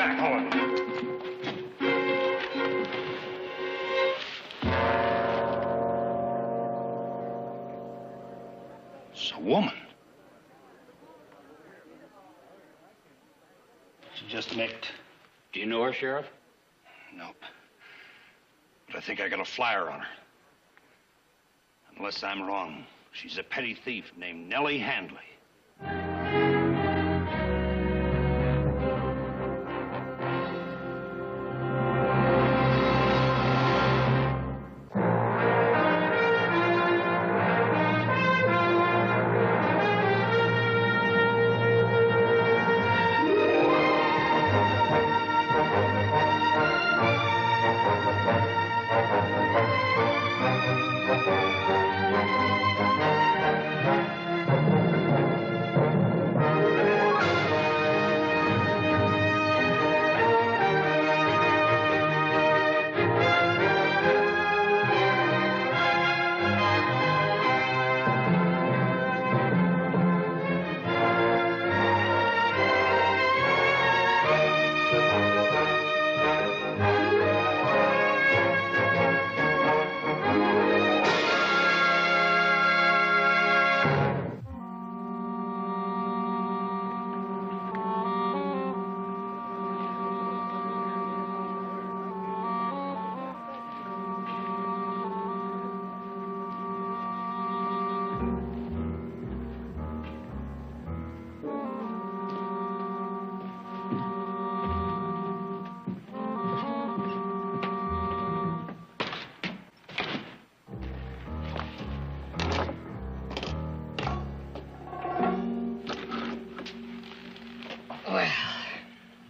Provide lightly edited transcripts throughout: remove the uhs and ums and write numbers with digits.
back, all of you. It's a woman. She just nicked. Do you know her, Sheriff? Nope. But I think I got a flyer on her. Unless I'm wrong, she's a petty thief named Nellie Handley.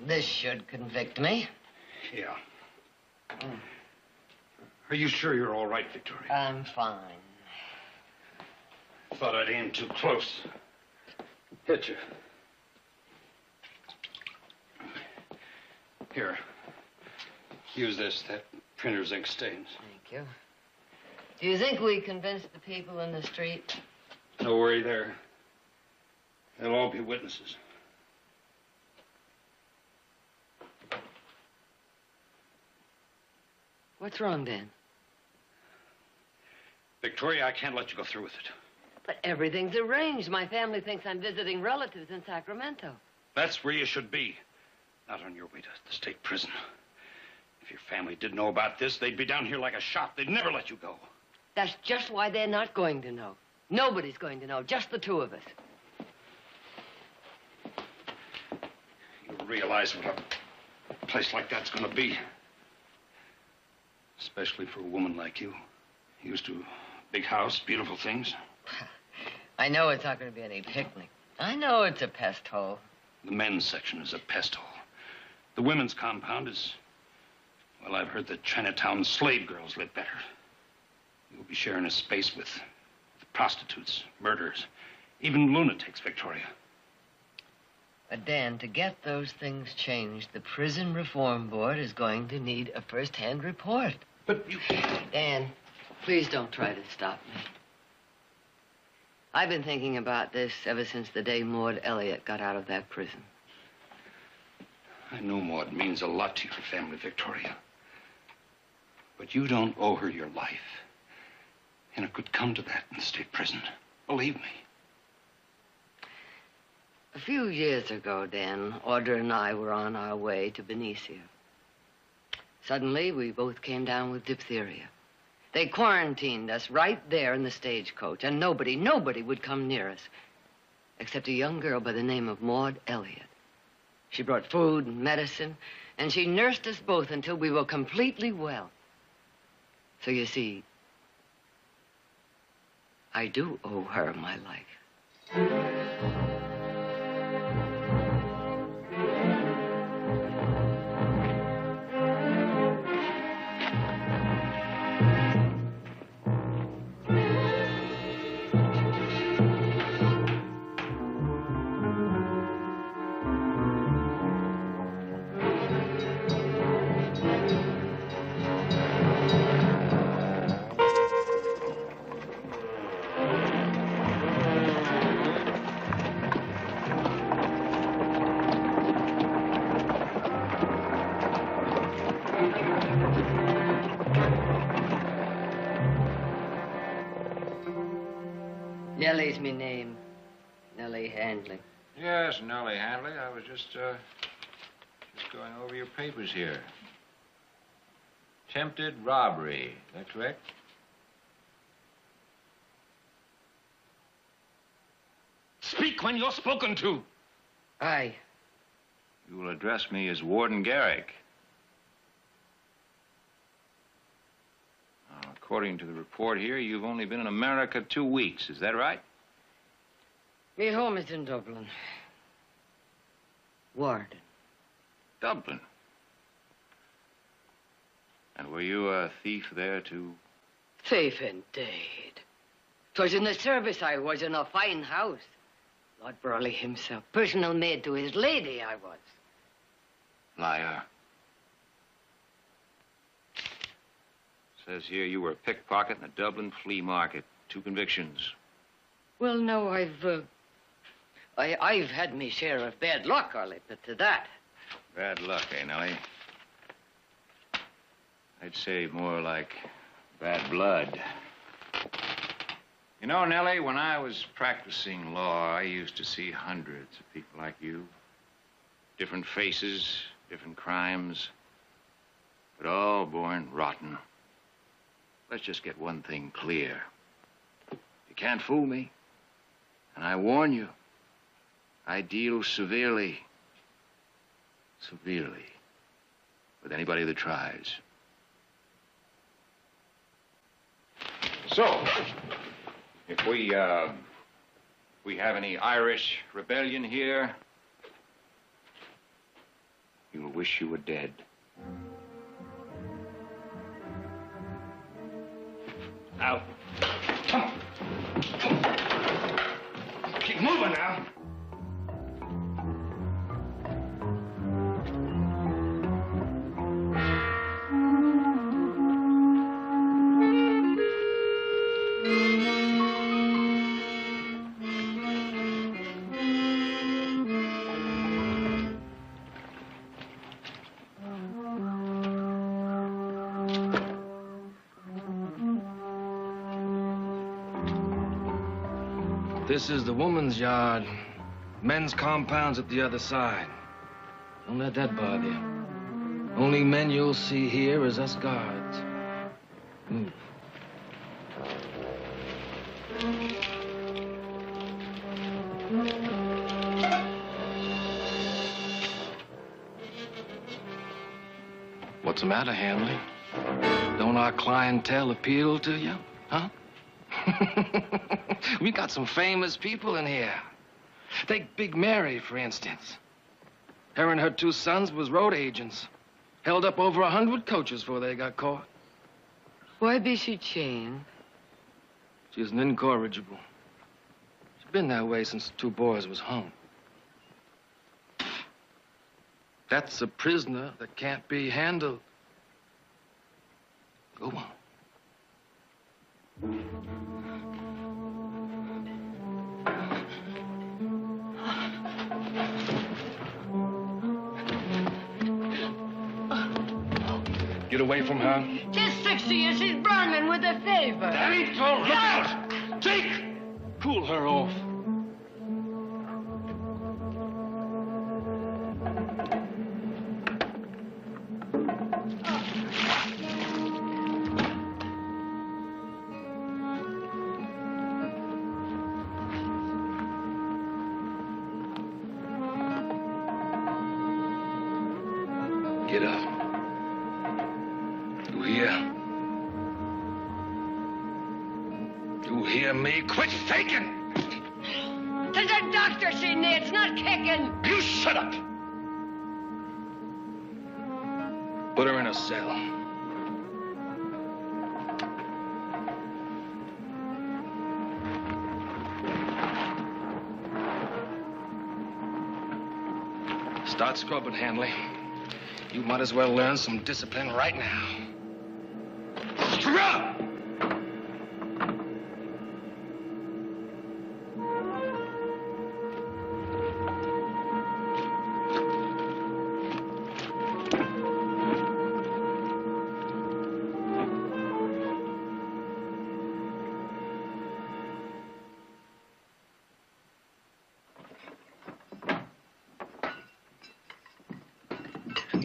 This should convict me. Yeah. Are you sure you're all right, Victoria? I'm fine. Thought I'd aim too close. Hit you. Here. Use this. That printer's ink stains. Thank you. Do you think we convinced the people in the street? No worry there. They'll all be witnesses. What's wrong, Dan? Victoria, I can't let you go through with it. But everything's arranged. My family thinks I'm visiting relatives in Sacramento. That's where you should be. Not on your way to the state prison. If your family did know about this, they'd be down here like a shot. They'd never let you go. That's just why they're not going to know. Nobody's going to know, just the two of us. You realize what a place like that's going to be? Especially for a woman like you. Used to a big house, beautiful things. I know it's not going to be any picnic. I know it's a pest hole. The men's section is a pest hole. The women's compound is... Well, I've heard that Chinatown slave girls live better. You'll be sharing a space with prostitutes, murderers, even lunatics, Victoria. But, Dan, to get those things changed, the Prison Reform Board is going to need a first-hand report. But you... Dan, please don't try to stop me. I've been thinking about this ever since the day Maud Elliott got out of that prison. I know Maud means a lot to your family, Victoria. But you don't owe her your life. And it could come to that in the state prison. Believe me. A few years ago, Dan, Audra and I were on our way to Benicia. Suddenly, we both came down with diphtheria. They quarantined us right there in the stagecoach, and nobody would come near us, except a young girl by the name of Maud Elliott. She brought food and medicine, and she nursed us both until we were completely well. So you see, I do owe her my life. Nellie's me name. Nellie Handley. Yes, Nellie Handley. I was just going over your papers here. Attempted robbery. Is that correct? Speak when you're spoken to. Aye. You will address me as Warden Garrick. Now, according to the report here, you've only been in America 2 weeks. Is that right? Me home is in Dublin. Warden. Dublin. And were you a thief there, too? Thief indeed. 'Twas in the service I was, in a fine house. Lord Burley himself, personal maid to his lady I was. Liar. Says here you were a pickpocket in the Dublin flea market. 2 convictions. Well, no, I've had me share of bad luck, I'll admit to that. Bad luck, eh, Nellie? I'd say more like bad blood. You know, Nellie, when I was practicing law, I used to see hundreds of people like you. Different faces, different crimes, but all born rotten. Let's just get one thing clear. You can't fool me. And I warn you, I deal severely with anybody that tries. So, if we have any Irish rebellion here, you'll wish you were dead. Now, come on. Keep moving now. This is the woman's yard. Men's compound's at the other side. Don't let that bother you. Only men you'll see here is us guards. Move. What's the matter, Handley? Don't our clientele appeal to you, huh? We got some famous people in here. Take Big Mary, for instance. Her and her 2 sons was road agents. Held up over 100 coaches before they got caught. Why be she chained? She's an incorrigible. She's been that way since the 2 boys was hung. That's a prisoner that can't be handled. Go on. Get away from her. She's 60 and she's burning with a fever. Danny, don't look out! Take! Pull her off. Get up. You hear? You hear me? Quit faking! To the doctor, she needs, not kicking. You shut up! Put her in a cell. Start scrubbing, Handley. You might as well learn some discipline right now. Scrub!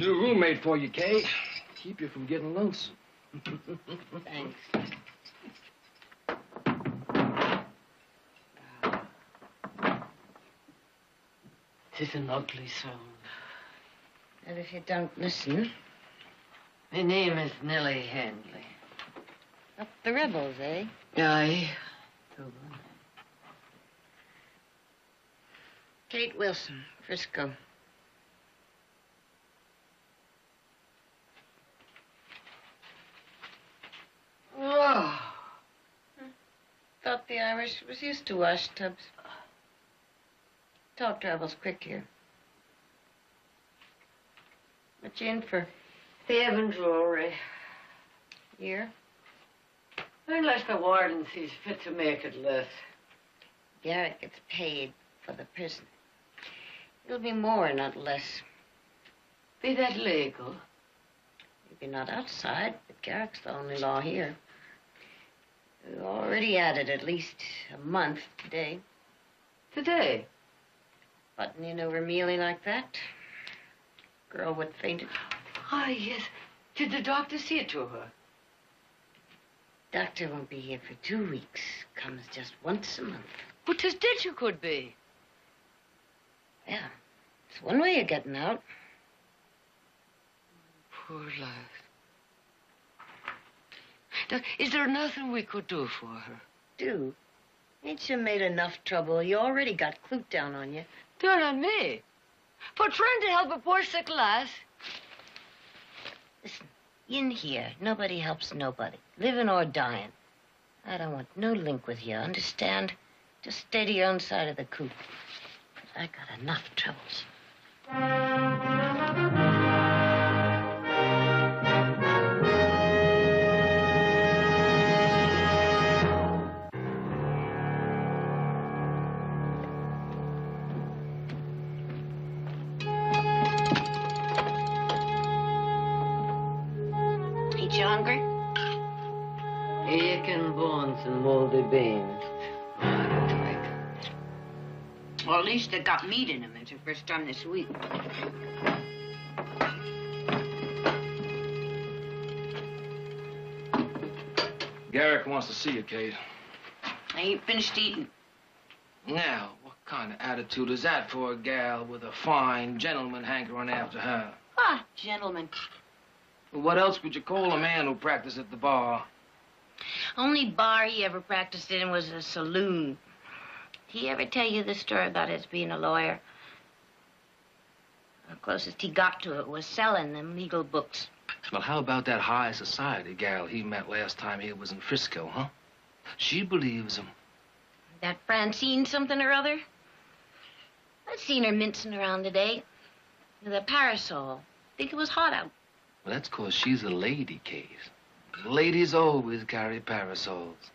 New roommate for you, Kate. Keep you from getting lonesome. Thanks. It's an ugly sound. And if you don't listen... My name is Nellie Handley. Up the rebels, eh? Aye. Kate Wilson, Frisco. Oh. Thought the Irish was used to wash tubs. Talk travels quick here. What you in for? Thieving jewelry. Year? Unless the warden sees fit to make it less. Garrett gets paid for the prison. It'll be more, not less. Be that legal? Maybe not outside, but Garrett's the only law here. We've already added at least a month today. Today? Buttoning over Mealy like that. Girl what fainted. Ah, yes. Did the doctor see it to her? Doctor won't be here for 2 weeks. Comes just once a month. But 'tis ditch you could be. Yeah, it's one way of getting out. Poor life. Now, is there nothing we could do for her? Do? Ain't you made enough trouble? You already got Clute down on you. Down on me? For trying to help a poor sick lass? Listen, in here, nobody helps nobody, living or dying. I don't want no link with you, understand? Just stay to your own side of the coop. I got enough troubles. Ain't you hungry? Aching bones and moldy beans. Well, at least they got meat in them. It's the first time this week. Garrick wants to see you, Kate. I ain't finished eating. Now, what kind of attitude is that for a gal with a fine gentleman hankering after her? Ah, gentlemen. Well, what else would you call a man who practiced at the bar? Only bar he ever practiced in was a saloon. Did he ever tell you the story about his being a lawyer? The closest he got to it was selling them legal books. Well, how about that high society gal he met last time he was in Frisco, huh? She believes him. That Francine something or other? I seen her mincing around today with a parasol. Think it was hot out. Well, that's 'cause she's a lady, Kate. Ladies always carry parasols.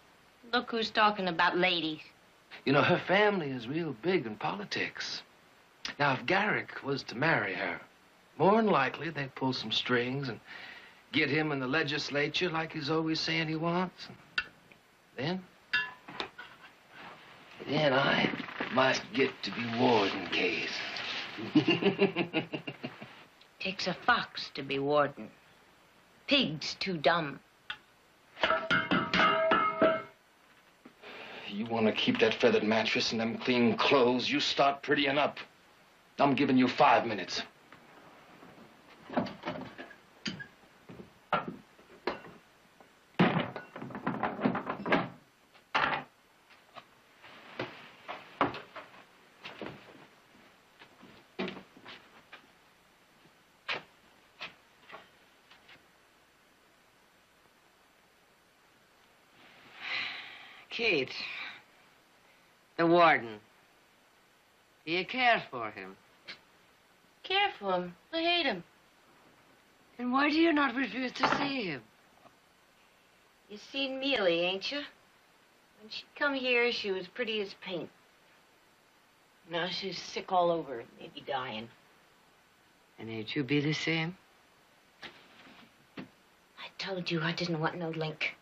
Look who's talking about ladies. You know, her family is real big in politics. Now, if Garrick was to marry her, more than likely they'd pull some strings and get him in the legislature like he's always saying he wants. And then I might get to be warden, Kate. Takes a fox to be warden. Pig's too dumb. You want to keep that feathered mattress and them clean clothes, you start prettying up. I'm giving you 5 minutes. Kate, the warden. Do you care for him? Care for him. I hate him. Then why do you not refuse to see him? You seen Mealy, ain't you? When she come here, she was pretty as paint. Now she's sick all over, maybe dying. And ain't you be the same? I told you I didn't want no link.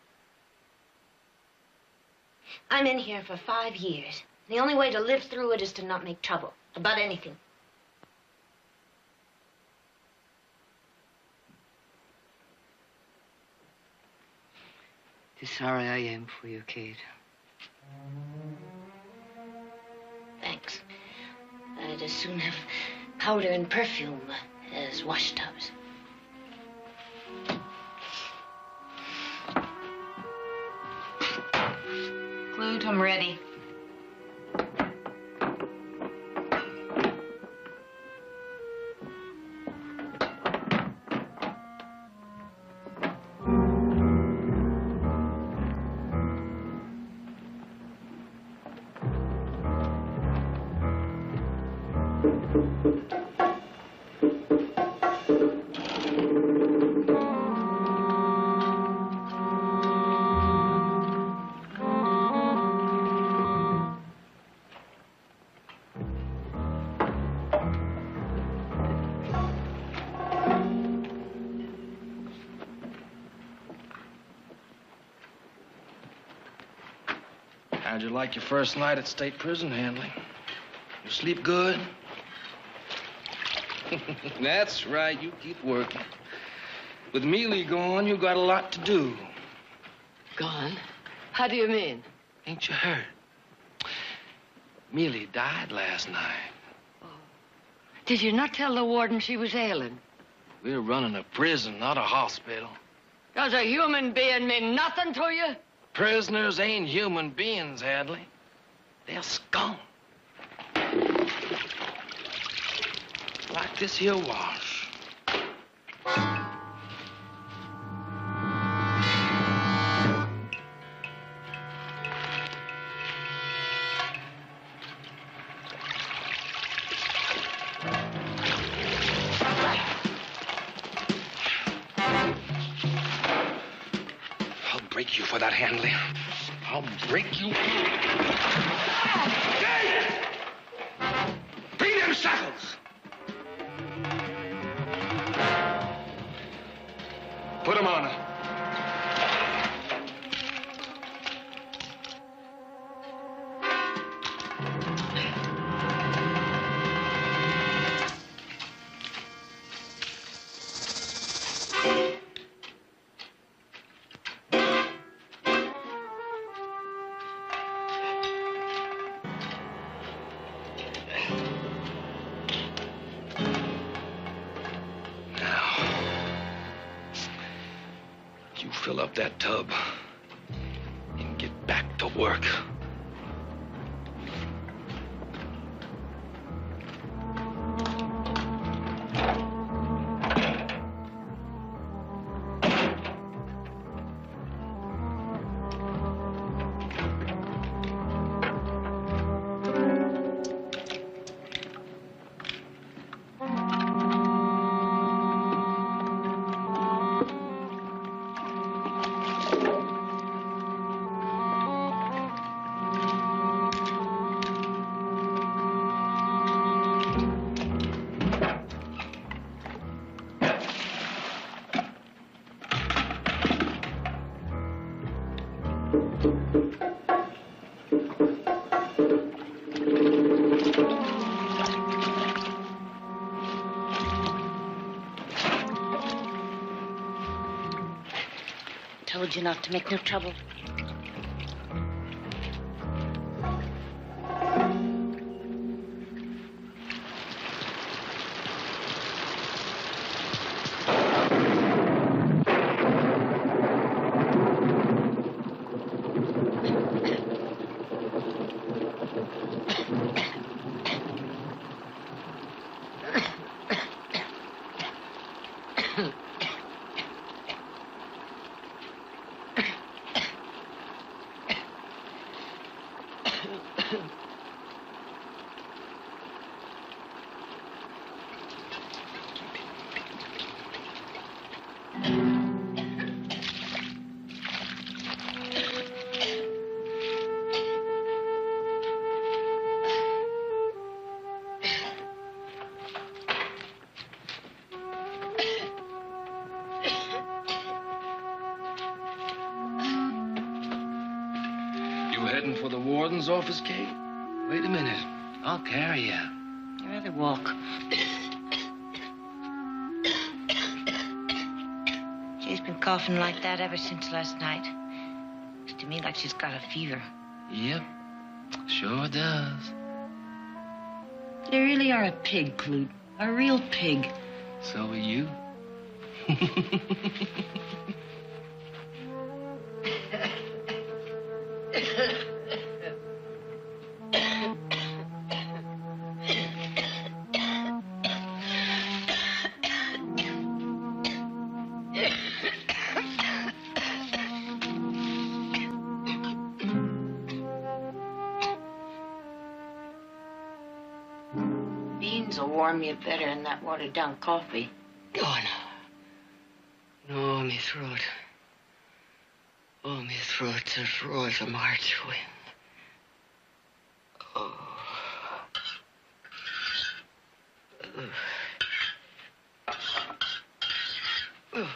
I'm in here for 5 years. The only way to live through it is to not make trouble about anything. 'Tis sorry I am for you, Kate. Thanks. I'd as soon have powder and perfume as wash tubs. Clute, I'm ready. How'd you like your first night at state prison, Handley? You sleep good? That's right, you keep working. With Mealy gone, you got a lot to do. Gone? How do you mean? Ain't you heard? Mealy died last night. Oh. Did you not tell the warden she was ailing? We're running a prison, not a hospital. Does a human being mean nothing to you? Prisoners ain't human beings, Handley. They're scum. Like this here wash. I'll break you for that, Handley. I'll break you. Bring them shackles! Put them on her. Fill up that tub and get back to work. Told you not to make no trouble. Heading for the warden's office, Kate? Wait a minute. I'll carry you. I'd rather walk. She's been coughing like that ever since last night. to me like she's got a fever. Yep, sure does. You really are a pig, Clute. A real pig. So are you. Beans will warm you better than that watered-down coffee. Oh, no. No, me throat. Oh, me throat's as raw as a March wind. Oh. Oh.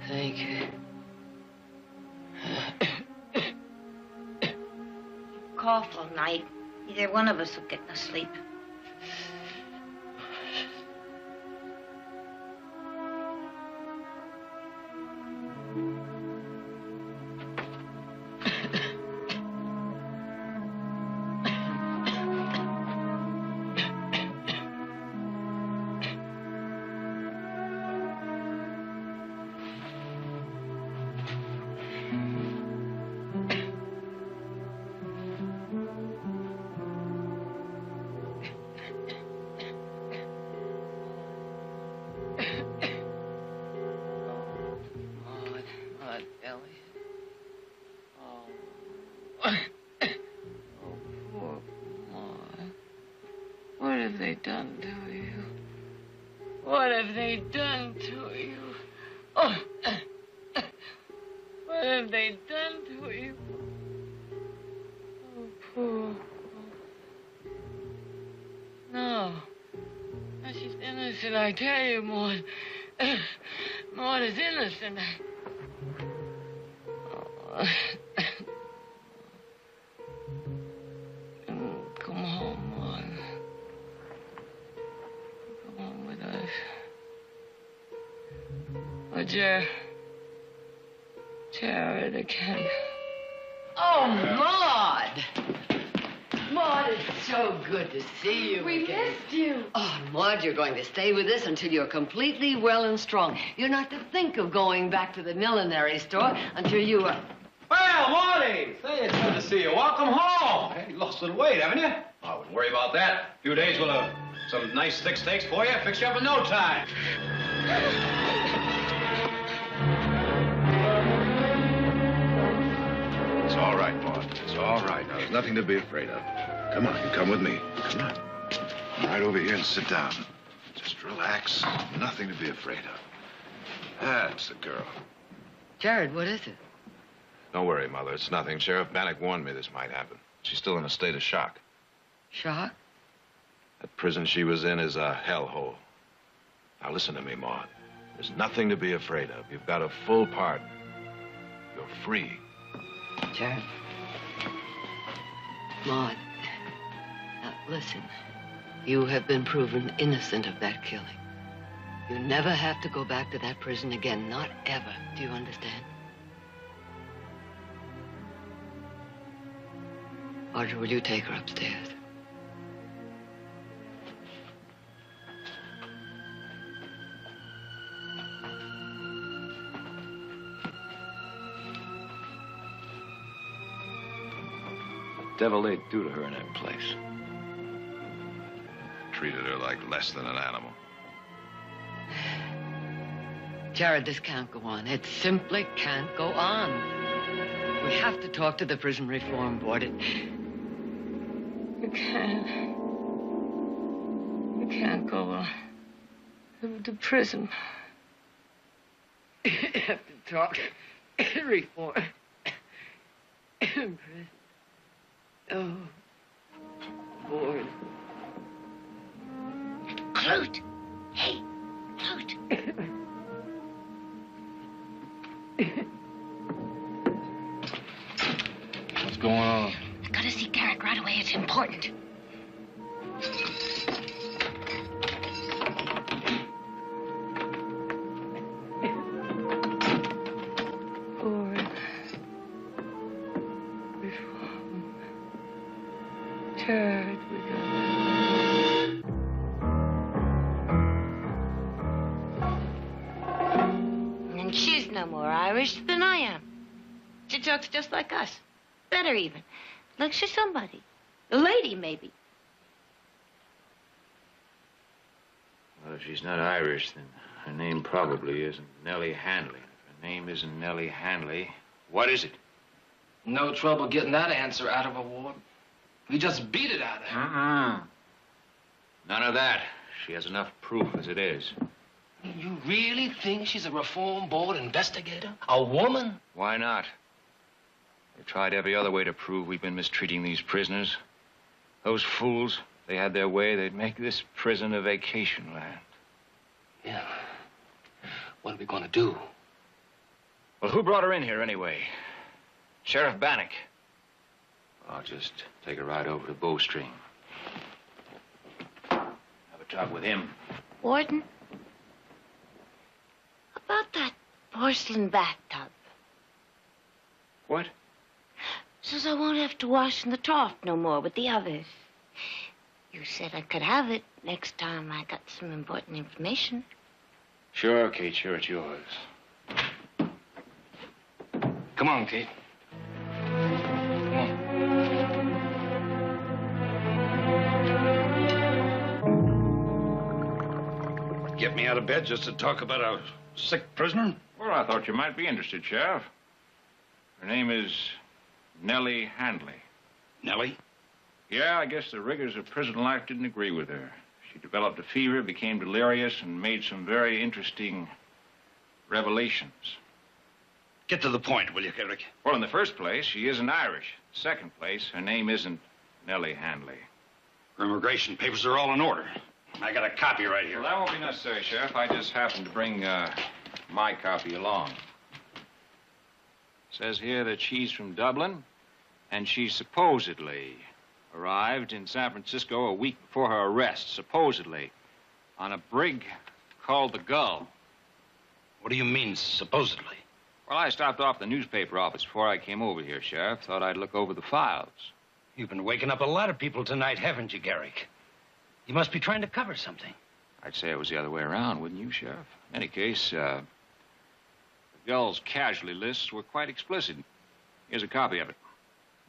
Thank you. Cough all night. Either one of us will get no sleep. What have they done to you? What have they done to you? Oh, what have they done to you? Oh, poor. No. No, she's innocent, I tell you, Maud. Maud is innocent. Oh. Come home, Maud. Come home with us. Oh, Jared again. Oh, Maud! Maud, it's so good to see you We again. missed you. Oh, Maud, you're going to stay with us until you're completely well and strong. You're not to think of going back to the millinery store until you are... Well, Marty! Say, it's good to see you. Welcome home. Hey, you lost a little weight, haven't you? I wouldn't worry about that. A few days we'll have some nice thick steaks for you. Fix you up in no time. It's all right, Maud. It's all right. Now, there's nothing to be afraid of. Come on, you come with me. Come on. Right over here and sit down. Just relax. Nothing to be afraid of. That's the girl. Jared, what is it? Don't worry, Mother. It's nothing. Sheriff Bannock warned me this might happen. She's still in a state of shock. Shock? That prison she was in is a hellhole. Now, listen to me, Maud. There's nothing to be afraid of. You've got a full pardon. You're free. Jared. Maud. Now, listen. You have been proven innocent of that killing. You never have to go back to that prison again. Not ever. Do you understand? Audrey, will you take her upstairs? Devil they'd do to her in that place. Treated her like less than an animal. Jared, this can't go on. It simply can't go on. We have to talk to the Prison Reform Board. You can't go on. The prison. You have to talk reform. Prison. Oh, bored. Clute! Hey, Clute! What's going on? I gotta see Garrick right away. It's important. Bored. Reform. Tired. And she's no more Irish than I am. She talks just like us. Better even. Like she's somebody. A lady, maybe. Well, if she's not Irish, then her name probably isn't Nellie Handley. If her name isn't Nellie Handley, what is it? No trouble getting that answer out of her, Ward. We just beat it out of her. None of that. She has enough proof as it is. You really think she's a reform board investigator? A woman? Why not? They've tried every other way to prove we've been mistreating these prisoners. Those fools, if they had their way, they'd make this prison a vacation land. Yeah. What are we going to do? Well, who brought her in here anyway? Sheriff Bannock. I'll just take a ride over to Bowstring. Have a talk with him. Warden? About that porcelain bathtub. What? Says I won't have to wash in the trough no more with the others. You said I could have it next time I got some important information. Sure, Kate, sure, it's yours. Come on, Kate. Come on. Get me out of bed just to talk about a sick prisoner? Well, I thought you might be interested, Sheriff. Her name is Nellie Handley. Nellie? Yeah, I guess the rigors of prison life didn't agree with her. She developed a fever, became delirious, and made some very interesting revelations. Get to the point, will you, Garrick? Well, in the first place, she isn't Irish. Second place, her name isn't Nellie Handley. Her immigration papers are all in order. I got a copy right here. Well, that won't be necessary, Sheriff. I just happened to bring my copy along. It says here that she's from Dublin, and she supposedly arrived in San Francisco a week before her arrest, supposedly, on a brig called the Gull. What do you mean, supposedly? Well, I stopped off the newspaper office before I came over here, Sheriff. Thought I'd look over the files. You've been waking up a lot of people tonight, haven't you, Garrick? You must be trying to cover something. I'd say it was the other way around, wouldn't you, Sheriff? In any case, the Gull's casualty lists were quite explicit. Here's a copy of it.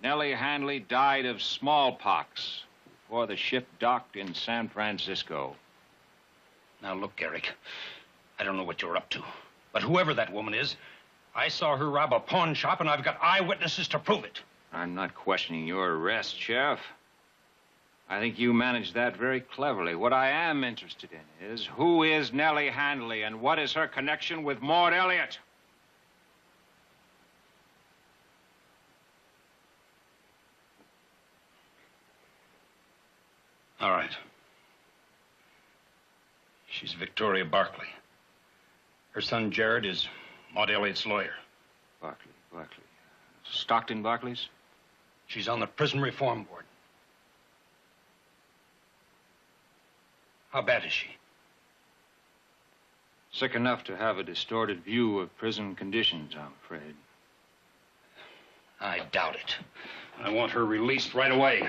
Nellie Handley died of smallpox before the ship docked in San Francisco. Now, look, Garrick, I don't know what you're up to, but whoever that woman is, I saw her rob a pawn shop, and I've got eyewitnesses to prove it. I'm not questioning your arrest, Sheriff. I think you managed that very cleverly. What I am interested in is who is Nellie Handley and what is her connection with Maud Elliott? All right. She's Victoria Barclay. Her son, Jared, is Maud Elliott's lawyer. Barclay. Stockton Barclays? She's on the prison reform board. How bad is she? Sick enough to have a distorted view of prison conditions, I'm afraid. I doubt it. I want her released right away.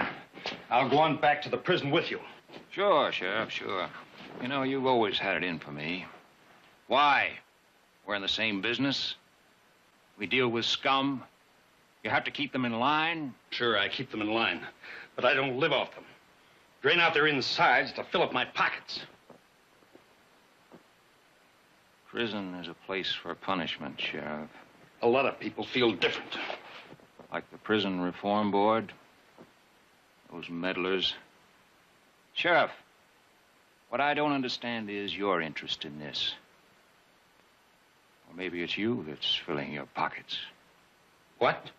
I'll go on back to the prison with you. Sure, Sheriff, sure. You know, you've always had it in for me. Why? We're in the same business. We deal with scum. You have to keep them in line. Sure, I keep them in line, but I don't live off them. Drain out their insides to fill up my pockets. Prison is a place for punishment, Sheriff. A lot of people feel different. Like the Prison Reform Board. Those meddlers. Sheriff, what I don't understand is your interest in this. Or maybe it's you that's filling your pockets. What?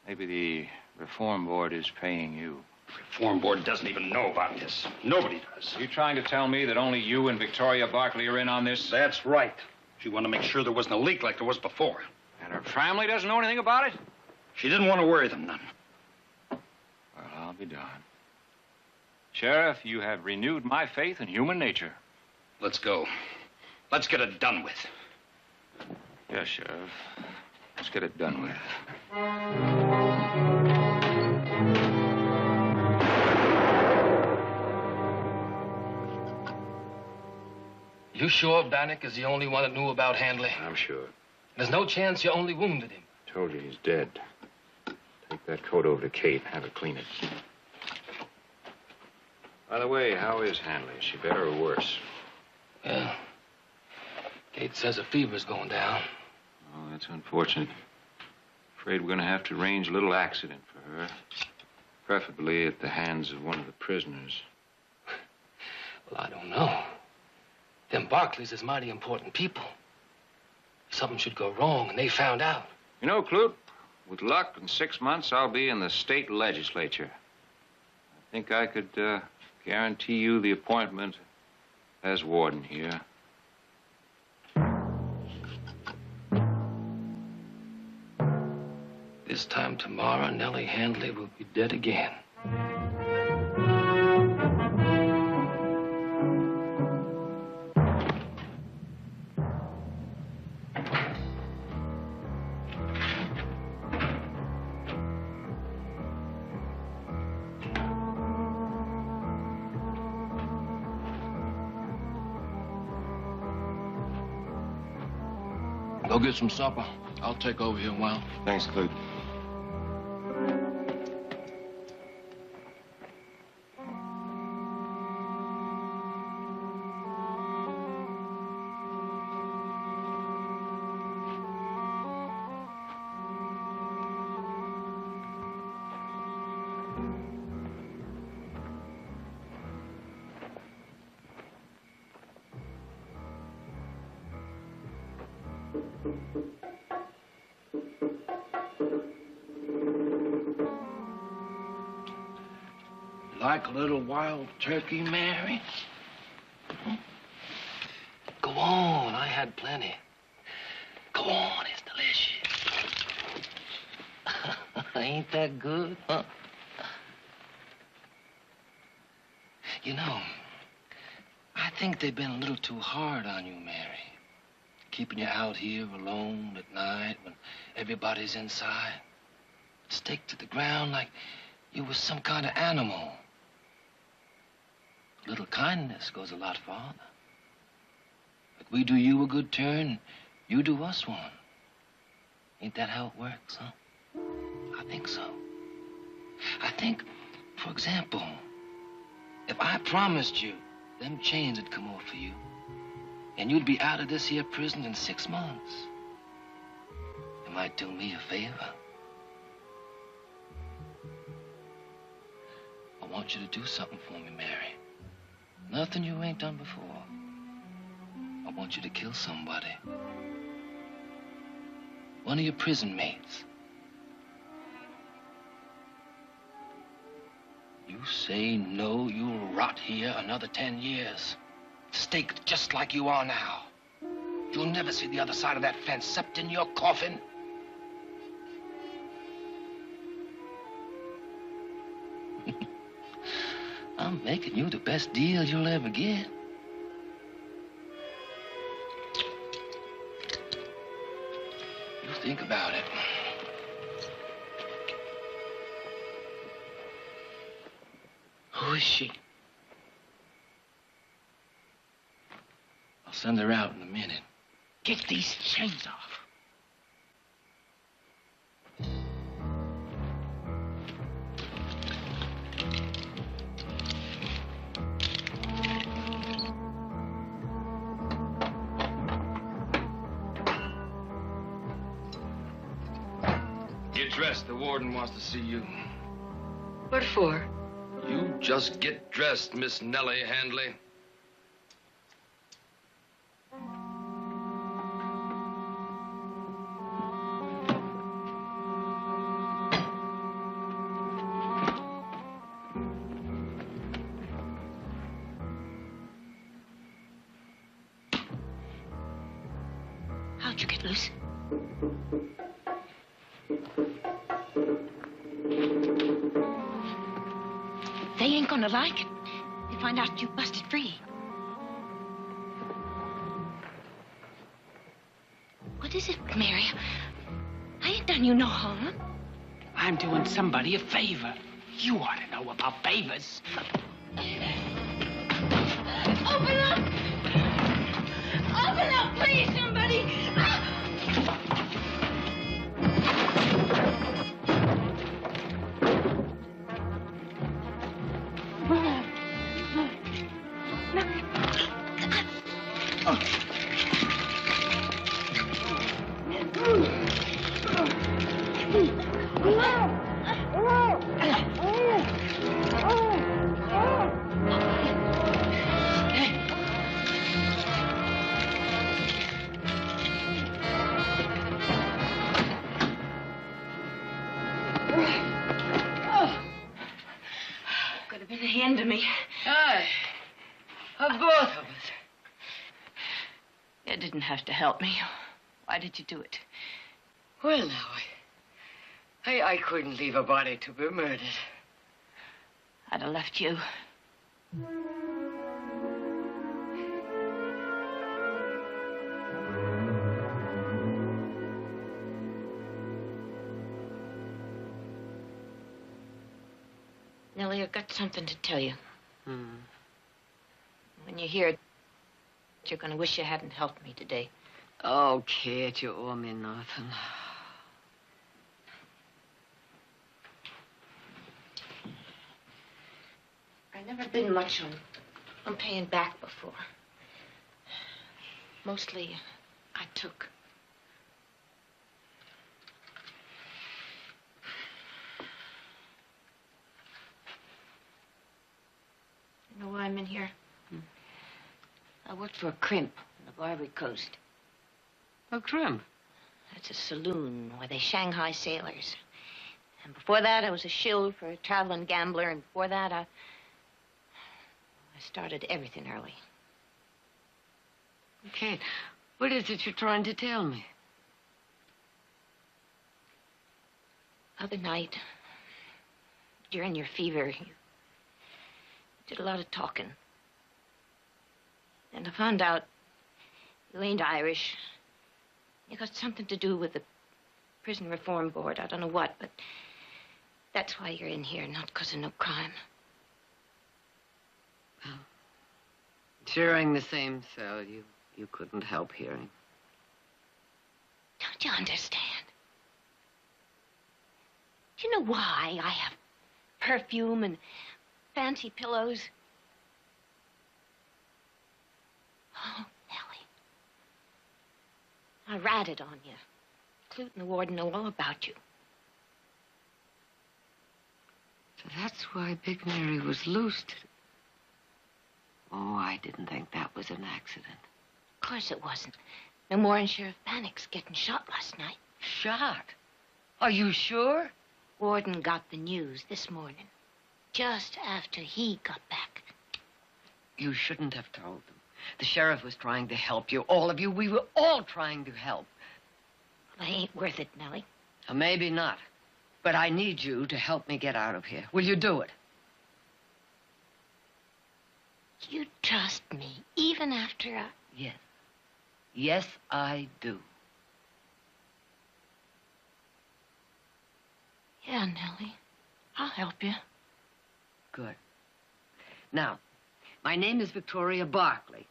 Maybe the Reform Board is paying you. Reform Board doesn't even know about this. Nobody does. You trying to tell me that only you and Victoria Barkley are in on this? That's right. She wanted to make sure there wasn't a leak like there was before. And her family doesn't know anything about it? She didn't want to worry them none. Well, I'll be darned. Sheriff, you have renewed my faith in human nature. Let's go. Let's get it done with. Yes, Sheriff. Let's get it done with. You sure Bannock is the only one that knew about Handley? I'm sure. There's no chance you only wounded him. Told you he's dead. Take that coat over to Kate and have her clean it. By the way, how is Handley? Is she better or worse? Well, Kate says her fever's going down. Oh, that's unfortunate. Afraid we're going to have to arrange a little accident for her. Preferably at the hands of one of the prisoners. Well, I don't know. Them Barkleys is mighty important people. If something should go wrong and they found out. You know, Clute, with luck, in 6 months, I'll be in the state legislature. I think I could guarantee you the appointment as warden here. This time tomorrow, Nellie Handley will be dead again. Go get some supper. I'll take over here a while. Thanks, Clute. Like a little wild turkey, Mary? Go on, I had plenty. Go on, it's delicious. Ain't that good, huh? You know, I think they've been a little too hard on you, Mary. Keeping you out here alone at night when everybody's inside. Stake to the ground like you was some kind of animal. A little kindness goes a lot farther. Like we do you a good turn, you do us one. Ain't that how it works, huh? I think so. I think, for example, if I promised you them chains would come off for you, and you'd be out of this here prison in 6 months, you might do me a favor. I want you to do something for me, Mary. Nothing you ain't done before. I want you to kill somebody. One of your prison mates. You say no, you'll rot here another 10 years. Staked just like you are now. You'll never see the other side of that fence except in your coffin. I'm making you the best deal you'll ever get. You think about it. Who is she? I'll send her out in a minute. Get these chains off. Get dressed. The warden wants to see you. What for? You just get dressed, Miss Nellie Handley. news. They ain't gonna like it. They find out you busted free. What is it, Mary? I ain't done you no harm. I'm doing somebody a favor. You ought to know about favors. Open up! Open up, please, somebody! Could have been the end of me. Aye. Of both of us. You didn't have to help me. Why did you do it? Well, now, I couldn't leave a body to be murdered. I'd have left you. Nellie, I've got something to tell you. When you hear it, you're going to wish you hadn't helped me today. Oh, Kate, you owe me nothing. I've never been much on paying back before. Mostly, I took. You know why I'm in here? I worked for a crimp on the Barbary Coast. A crimp? That's a saloon where they Shanghai sailors. And before that, I was a shill for a traveling gambler. And before that, I started everything early. Kate, what is it you're trying to tell me? Other night, during your fever, you did a lot of talking. And I found out you ain't Irish. You got something to do with the Prison Reform Board. I don't know what, but that's why you're in here, not because of no crime. Well, sharing the same cell, you couldn't help hearing. Don't you understand? Do you know why I have perfume and fancy pillows? Oh, Nellie. I ratted on you. Clute and the warden know all about you. So that's why Big Mary was loosed. Oh, I didn't think that was an accident. Of course it wasn't. No more than Sheriff Bannock's getting shot last night. Shot? Are you sure? Warden got the news this morning, just after he got back. You shouldn't have told them. The sheriff was trying to help you, all of you. We were all trying to help. Well, they ain't worth it, Nellie. Maybe not. But I need you to help me get out of here. Will you do it? You trust me, even after I... Yes. Yes, I do. Yeah, Nellie. I'll help you. Good. Now, my name is Victoria Barkley.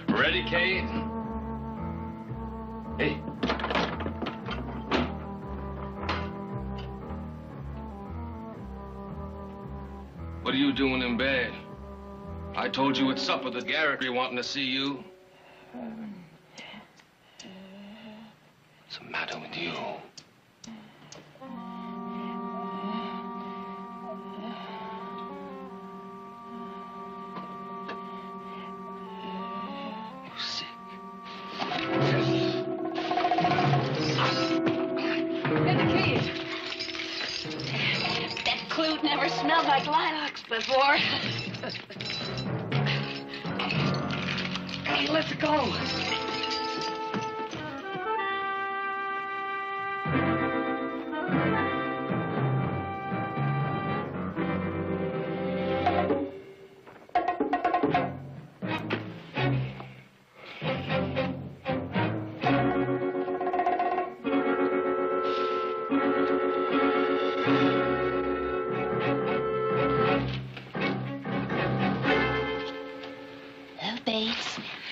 Ready, Kate? Hey. What are you doing in bed? I told you at supper that Garrick be wanting to see you. What's the matter with you? You sick? Get the keys. That clute never smelled like lilacs before. Hey, let's go.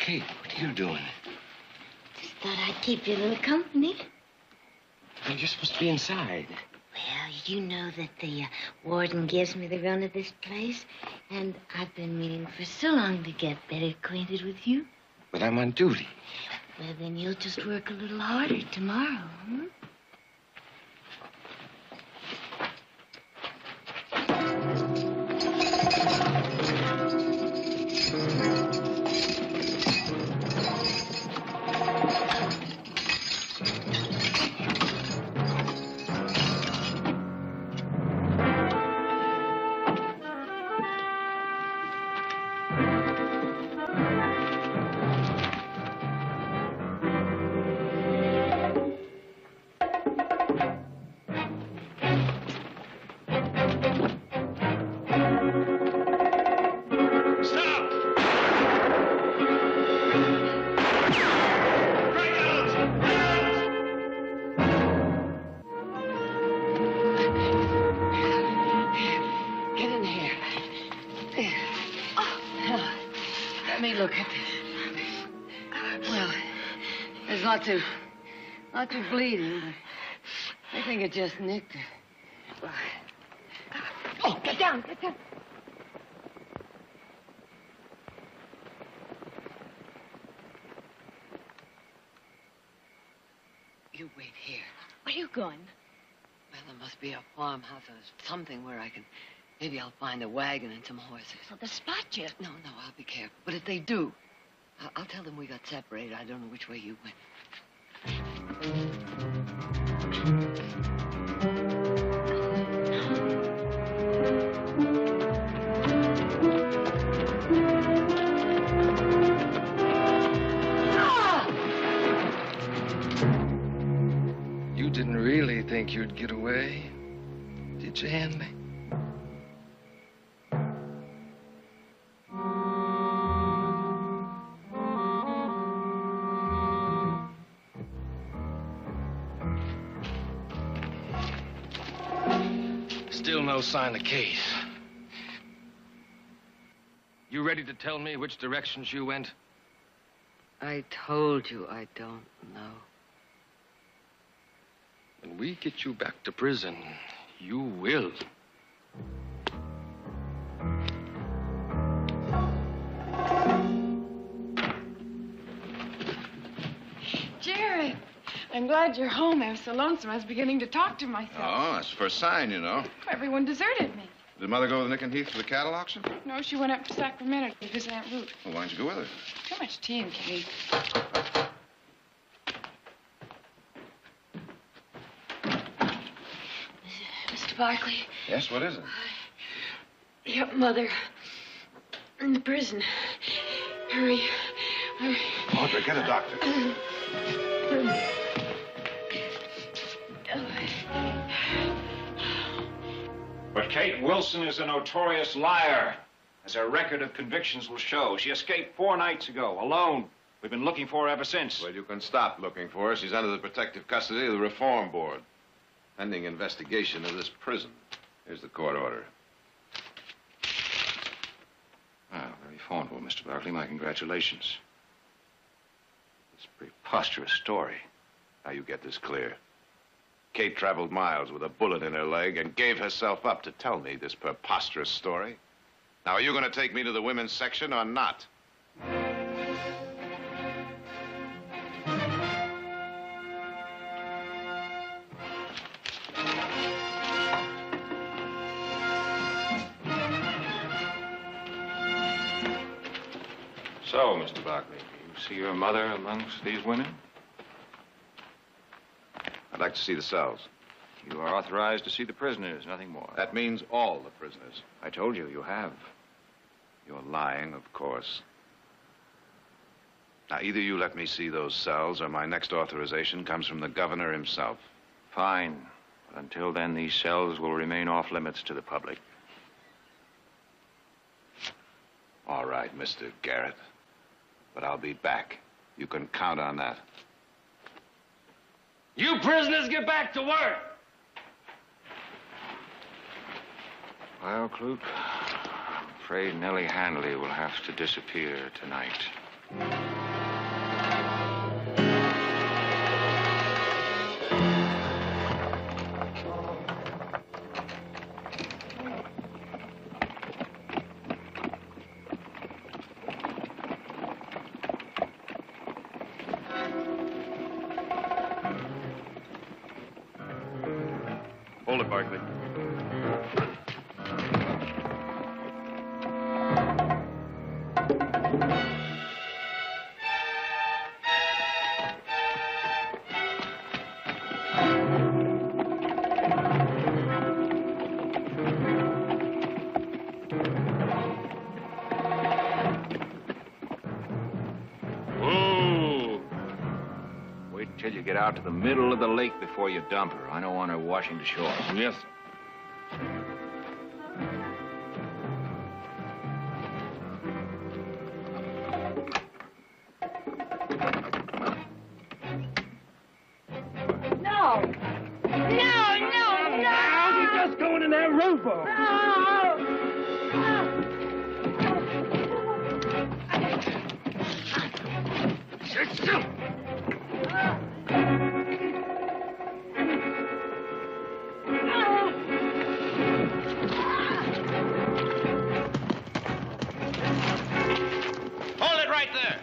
Kate, what are you doing? Just thought I'd keep you a little company. Well, you're supposed to be inside. Well, you know that the warden gives me the run of this place, and I've been meaning for so long to get better acquainted with you. But I'm on duty. Well, then you'll just work a little harder tomorrow, hmm? Not too bleeding, but I think it just nicked her. Oh, get down, get down. You wait here. Where are you going? Well, there must be a farmhouse or something where I can... Maybe I'll find a wagon and some horses. Well, they'll spot you. No, I'll be careful. But if they do, I'll tell them we got separated. I don't know which way you went. You didn't really think you'd get away, did you, Handley? Still no sign of Kate. You ready to tell me which directions you went? I told you I don't know. When we get you back to prison, you will. Jerry, I'm glad you're home. I was so lonesome I was beginning to talk to myself. Oh, that's the first sign, you know. Everyone deserted me. Did Mother go with Nick and Heath to the cattle auction? No, she went up to Sacramento to visit Aunt Ruth. Well, why don't you go with her? Too much tea and cake. Mr. Barkley. Yes, what is it? Your mother in the prison. Hurry. Hurry. Audrey, get a doctor. But Kate Wilson is a notorious liar, as her record of convictions will show. She escaped 4 nights ago, alone. We've been looking for her ever since. Well, you can stop looking for her. She's under the protective custody of the Reform Board, pending investigation of this prison. Here's the court order. Ah, very formidable, Mr. Barkley. My congratulations. It's a preposterous story. Now, you get this clear. Kate traveled miles with a bullet in her leg and gave herself up to tell me this preposterous story. Now, are you going to take me to the women's section or not? So, Mr. Barkley, you see your mother amongst these women? I'd like to see the cells. You are authorized to see the prisoners, nothing more. That means all the prisoners. I told you, you have. You're lying, of course. Now, either you let me see those cells, or my next authorization comes from the governor himself. Fine. But until then, these cells will remain off limits to the public. All right, Mr. Garrett. But I'll be back. You can count on that. You prisoners get back to work! Well, Clute, I'm afraid Nellie Handley will have to disappear tonight. Hold it, Barkley. Till you get out to the middle of the lake before you dump her. I don't want her washing the shore. Yes, sir. No! No, no, no! We're just going in that rowboat. Hold it right there.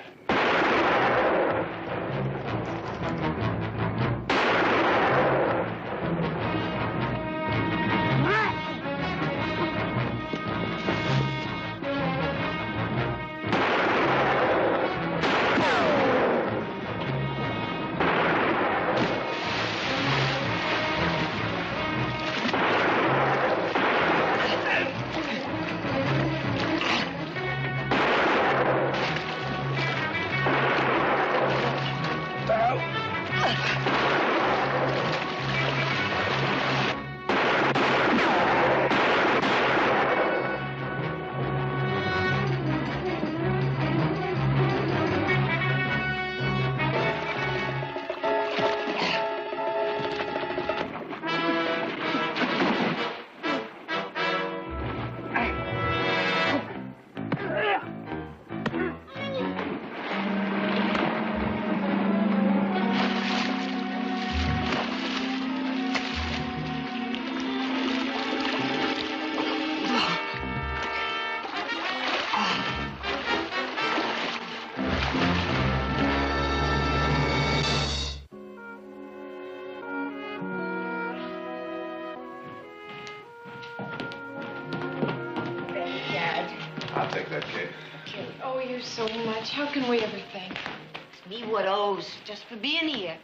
I'll take that, Kate. Kate, owe you so much. How can we ever thank you? It's me what owes, just for being here.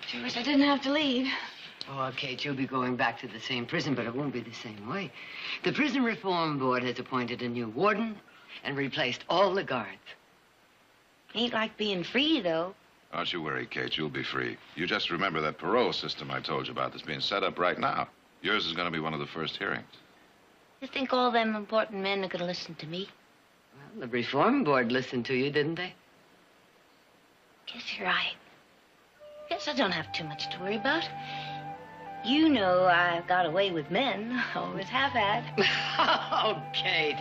Sure wish I didn't have to leave. Oh, Kate, you'll be going back to the same prison, but it won't be the same way. The Prison Reform Board has appointed a new warden and replaced all the guards. Ain't like being free, though. Don't you worry, Kate. You'll be free. You just remember that parole system I told you about that's being set up right now. Yours is going to be one of the first hearings. You think all them important men are gonna listen to me? Well, the Reform Board listened to you, didn't they? Guess you're right. Guess I don't have too much to worry about. You know I've got away with men. Always have had. Oh, Kate,